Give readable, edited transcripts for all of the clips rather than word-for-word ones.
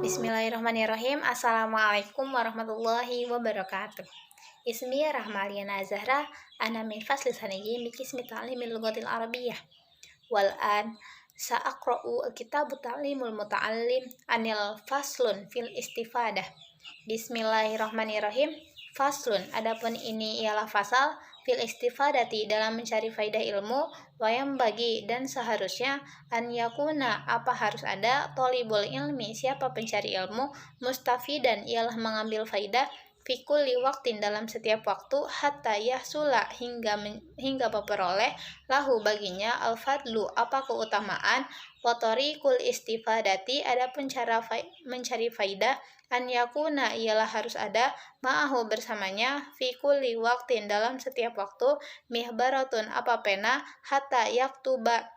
Bismillahirrahmanirrahim. Assalamualaikum warahmatullahi wabarakatuh. Ismi Rahmaliana Zahra, ana min fasli saniyyin min qismi ta'limil lughatil arabiyyah. Wal an sa'aqra'u kitab ta'limul muta'allim anil faslun fil istifadah. Bismillahirrahmanirrahim. Faslun, adapun ini ialah fasal fil istifadati dalam mencari faidah ilmu, wayam bagi dan seharusnya an yakuna apa harus ada tolibul ilmi siapa pencari ilmu mustafidan ialah mengambil faidah fi kulli waqtin dalam setiap waktu hatta yahsula hingga memperoleh lahu baginya al fadlu apa keutamaan wa tariqul istifadati adapun cara mencari faidah an yakuna ialah harus ada ma'ahu bersamanya fi kulli waqtin dalam setiap waktu mihbaratun apa pena hatta yaktuba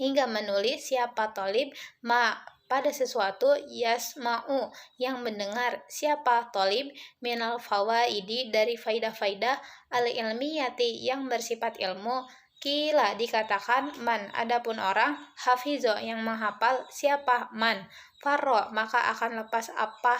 hingga menulis siapa tolib ma pada sesuatu yasma'u yang mendengar siapa tolib minal fawaidi dari faidah-faidah al-ilmiyati yang bersifat ilmu. Kila dikatakan man adapun orang hafizo yang menghafal siapa man farro maka akan lepas apa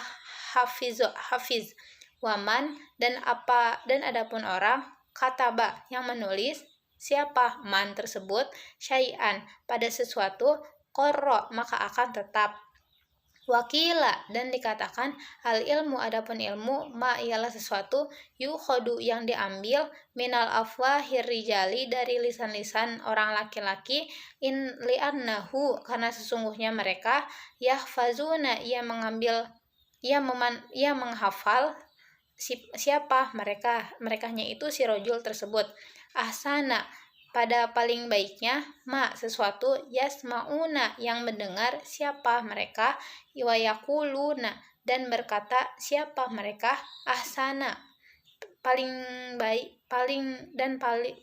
hafiz waman dan adapun orang kataba yang menulis siapa man tersebut syai'an pada sesuatu korro maka akan tetap. Wakila dan dikatakan al ilmu adapun ilmu ma ialah sesuatu yukhodu yang diambil minal afwahir rijali dari lisan-lisan orang laki-laki in li'annahu karena sesungguhnya mereka yahfazuna ia menghafal siapa merekanya itu si rojul tersebut ahsana pada paling baiknya ma sesuatu yasmauna yang mendengar siapa mereka iwayakuluna dan berkata siapa mereka ahsana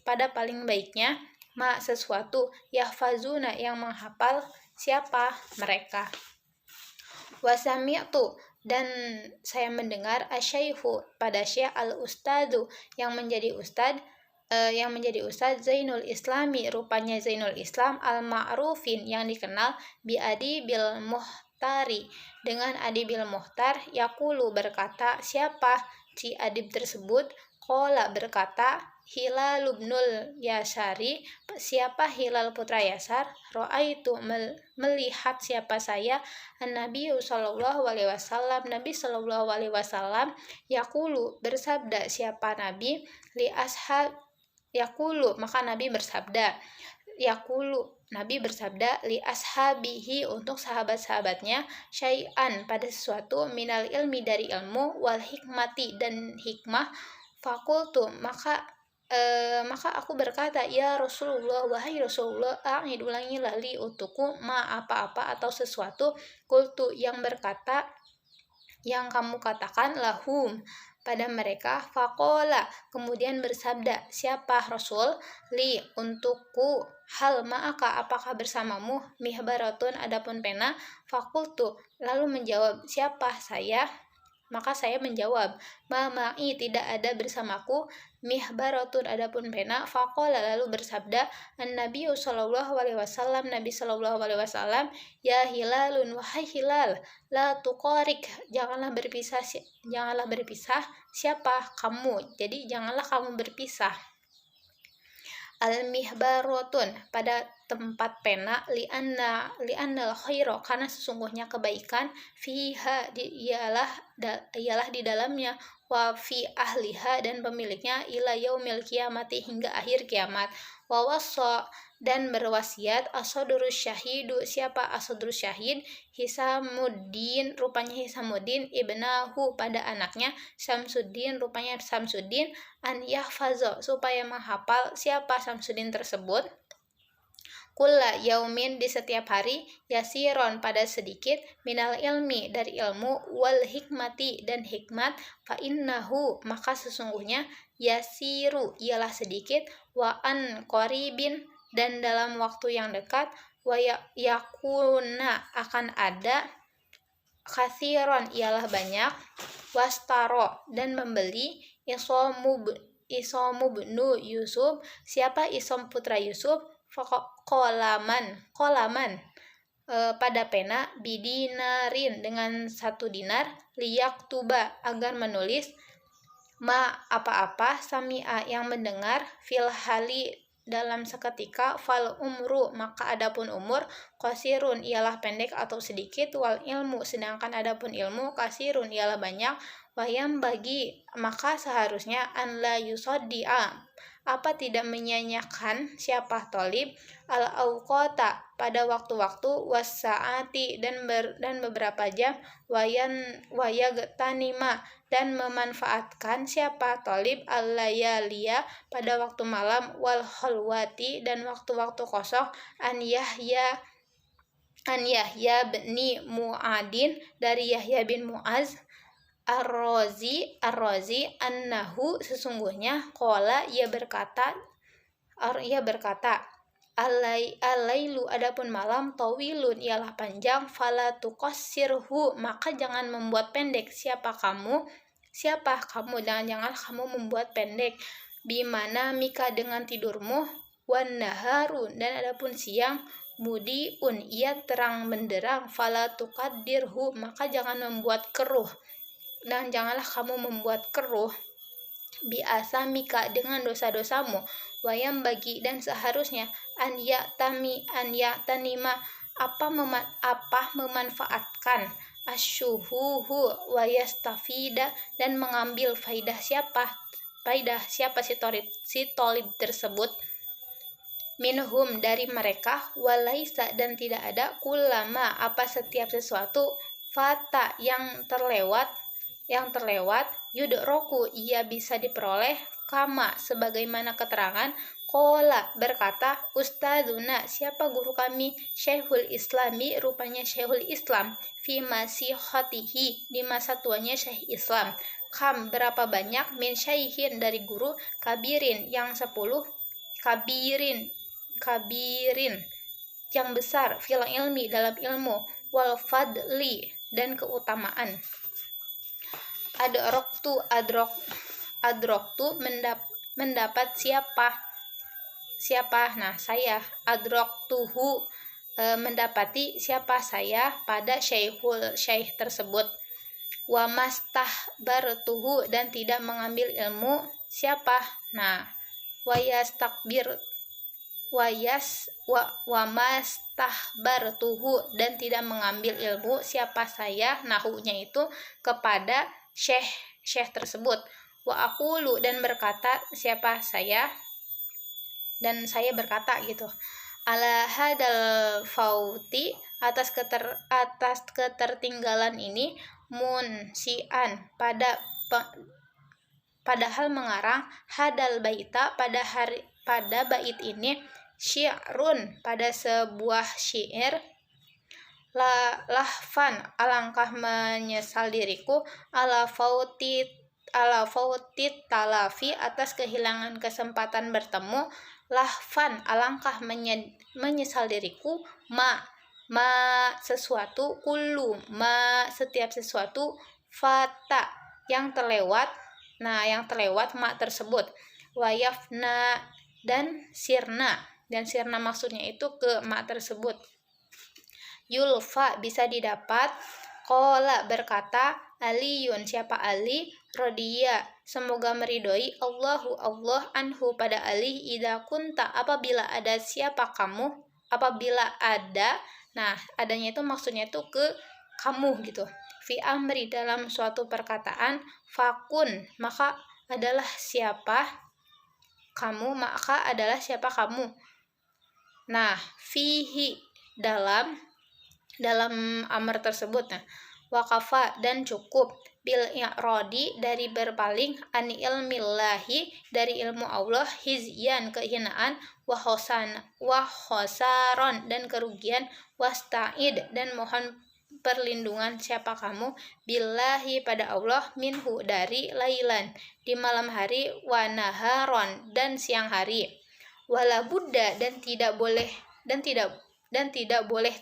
pada paling baiknya ma sesuatu yahfazuna yang menghafal siapa mereka. Wasami'tu dan saya mendengar asyaihu pada syekh al-ustadu yang menjadi ustad Zainul Islami rupanya Zainul Islam al-ma'rufin yang dikenal bi Adi bil Muhtari dengan Adi bil Muhtar yaqulu berkata siapa si adib tersebut qala berkata Hilal ibnul Yasari siapa Hilal putra Yasar ra'aitu melihat siapa saya Nabi sallallahu alaihi wasallam yaqulu bersabda siapa Nabi li ashab yaqulu maka Nabi bersabda li ashabihi untuk sahabat-sahabatnya syai'an pada sesuatu minal ilmi dari ilmu wal hikmati dan hikmah fakultu maka aku berkata ya Rasulullah wahai Rasulullah ulangi lali untukku ma apa-apa atau sesuatu kultu yang berkata yang kamu katakan lahum pada mereka faqala kemudian bersabda siapa Rasul li untukku hal ma'aka apakah bersamamu mihbaratun adapun pena fakultu lalu menjawab siapa saya maka saya menjawab ma'i tidak ada bersamaku mihbaratun adapun pena faqala lalu bersabda an-nabi sallallahu alaihi wasallam Nabi sallallahu alaihi wasallam ya Hilalun wahai Hilal la tuqarik janganlah berpisah siapa kamu jadi janganlah kamu berpisah al-mihbaratun pada tempat pena li'annal khairu karena sesungguhnya kebaikan fiha ialah di dalamnya wa fi ahliha dan pemiliknya ila yaumil kiamati hingga akhir kiamat wa wassa dan berwasiat asadurus syahidu siapa asadurus syahid Hisamuddin rupanya Hisamuddin ibnahu pada anaknya Samsuddin rupanya Samsuddin an yahfazo supaya menghafal siapa Samsuddin tersebut kulla yaumin di setiap hari yasiron pada sedikit minal ilmi dari ilmu wal hikmati dan hikmat fa innahu maka sesungguhnya yasiru ialah sedikit wa an qaribin dan dalam waktu yang dekat wa yakuna akan ada kathiron ialah banyak wastaro dan membeli ibnu Yusuf, siapa Isom putra Yusuf, kolaman pada pena, bidinarin dengan 1 dinar, liyak tuba agar menulis, ma apa-apa, samia yang mendengar, fil hali dalam seketika, fal umru maka adapun umur, qasirun ialah pendek atau sedikit, wal ilmu sedangkan adapun ilmu, kasirun ialah banyak, wayam bagi maka seharusnya, an la yusoddi'a apa tidak menyanyiakan siapa tolib, al auqata pada waktu-waktu, wasaati dan beberapa jam, wayagtanima dan memanfaatkan siapa tolib, al layaliya pada waktu malam, wal khalwati dan waktu-waktu kosong, an Yahya bin Mu'adin dari Yahya bin Mu'az, Ar-Razi annahu sesungguhnya, qala ia berkata alailu adapun malam, tawilun ialah panjang, fala tuqassirhu maka jangan membuat pendek, siapa kamu jangan kamu membuat pendek, bimana mika dengan tidurmu, wan naharu dan adapun siang, mudiun ia terang benderang, fala tuqaddirhu maka jangan membuat keruh, dan janganlah kamu membuat keruh, biasa mika dengan dosa-dosamu, wayam bagi dan seharusnya, an ya'tanima apa memanfaatkan, asyuhuhu wayastafida dan mengambil faidah siapa si tolib tersebut, minhum dari mereka, walaisa dan tidak ada, kulama apa setiap sesuatu, fata yang terlewat, yudroku ia bisa diperoleh, kama sebagaimana keterangan, qala berkata, ustadzuna siapa guru kami, Syekhul Islami rupanya Syekhul Islam, fi masihatihi di masa tuanya Syekh Islam, kam berapa banyak, min syaihin dari guru, kabirin yang 10, kabirin yang besar, fil ilmi dalam ilmu, wal fadli dan keutamaan. Adroktu mendapat siapa nah saya, adroktuhu mendapati siapa saya pada syekh tersebut, wa mastahbartuhu dan tidak mengambil ilmu siapa, nah wa mastahbartuhu dan tidak mengambil ilmu siapa saya, nahunya itu kepada syekh tersebut, wa aqulu dan berkata siapa saya, dan saya berkata gitu, ala hadal fauti atas ketertinggalan ini, munsian padahal mengarang, hadal baita pada bait ini, syi'run pada sebuah syair, lahfan alangkah menyesal diriku, ala fautit talafi atas kehilangan kesempatan bertemu, lahfan alangkah menyesal diriku, ma sesuatu, kullu ma setiap sesuatu, fata yang terlewat, nah yang terlewat ma tersebut, wayafna dan sirna maksudnya itu ke ma tersebut, yulfa bisa didapat, qala berkata, Aliyun siapa Ali, rodiya semoga meridhoi, Allah anhu pada Ali, idza kunta apabila ada nah adanya itu maksudnya itu ke kamu gitu, fi amri dalam suatu perkataan, fakun maka adalah siapa kamu, nah fihi dalam amar tersebut, nah waqafa dan cukup, bil i'radi dari berpaling, an ilmillahi dari ilmu Allah, hizyan kehinaan, wa khosaron dan kerugian, wasta'id dan mohon perlindungan siapa kamu, billahi pada Allah, minhu dari lailan di malam hari, wa naharon dan siang hari, wala budda dan tidak boleh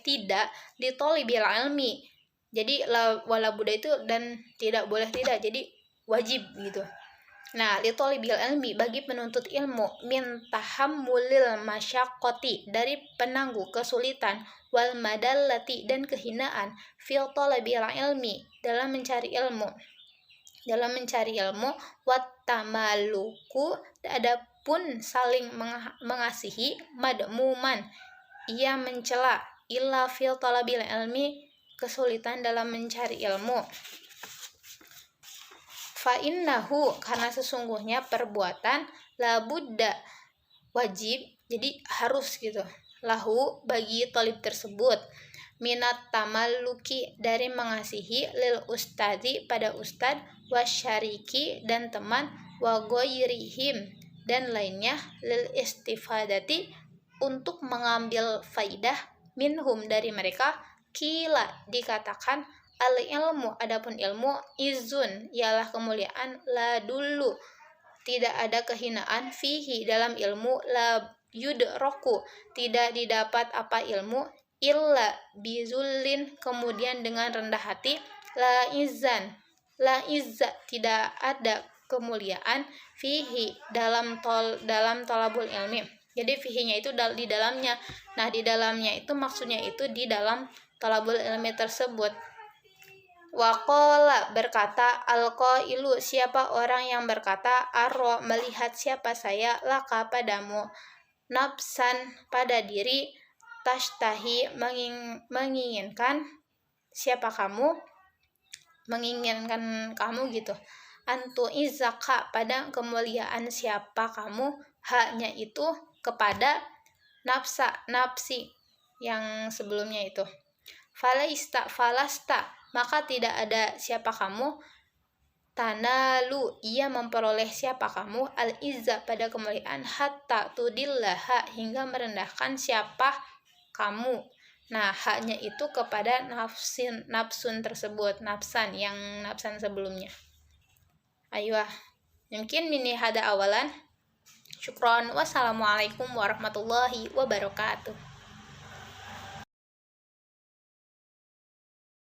tidak ditolibil ilmi, jadi wala budda itu dan tidak boleh tidak, jadi wajib gitu, Nah, li thalibil ilmi, bagi penuntut ilmu, min tahammulil masyaqqati, dari penangguh kesulitan, wal madallati, dan kehinaan, fil thalabil ilmi, dalam mencari ilmu. Wat tamaluku, adapun saling mengasihi, madmuman, ia mencela, illa fil thalabil ilmi, kesulitan dalam mencari ilmu. Fa innahu, karena sesungguhnya perbuatan, la budda, wajib, jadi harus gitu, lahu, bagi thalib tersebut, minat tamalluki, dari mengasihi, lil ustadi, pada ustad, wasyariki, dan teman, wa ghairihim, dan lainnya, lil istifadati, untuk mengambil faidah, minhum, dari mereka. Kila, dikatakan, al ilmu, adapun ilmu, izun, ialah kemuliaan, la dulu, tidak ada kehinaan, fihi, dalam ilmu, la yudroku, tidak didapat apa ilmu, illa bizullin, kemudian dengan rendah hati, la izza, tidak ada kemuliaan, fihi, dalam tolabul ilmi. Jadi fihinya itu di dalamnya. Nah, di dalamnya itu maksudnya itu di dalam tolabul ilmi tersebut. Waqala, berkata, alqailu, siapa orang yang berkata, arro, melihat siapa saya, laka, padamu, nafsan, pada diri, tashtahi, menginginkan, siapa kamu, menginginkan kamu gitu, antu izaka, pada kemuliaan siapa kamu, haknya itu kepada nafsi yang sebelumnya itu. Falasta, maka tidak ada siapa kamu, tanalu, ia memperoleh siapa kamu, al izza, pada kemuliaan, hatta tudillaha, hingga merendahkan siapa kamu. Nah, haknya itu kepada nafsun tersebut, nafsan sebelumnya. Ayuh, mungkin ini hada awalan. Syukron. Wassalamualaikum warahmatullahi wabarakatuh.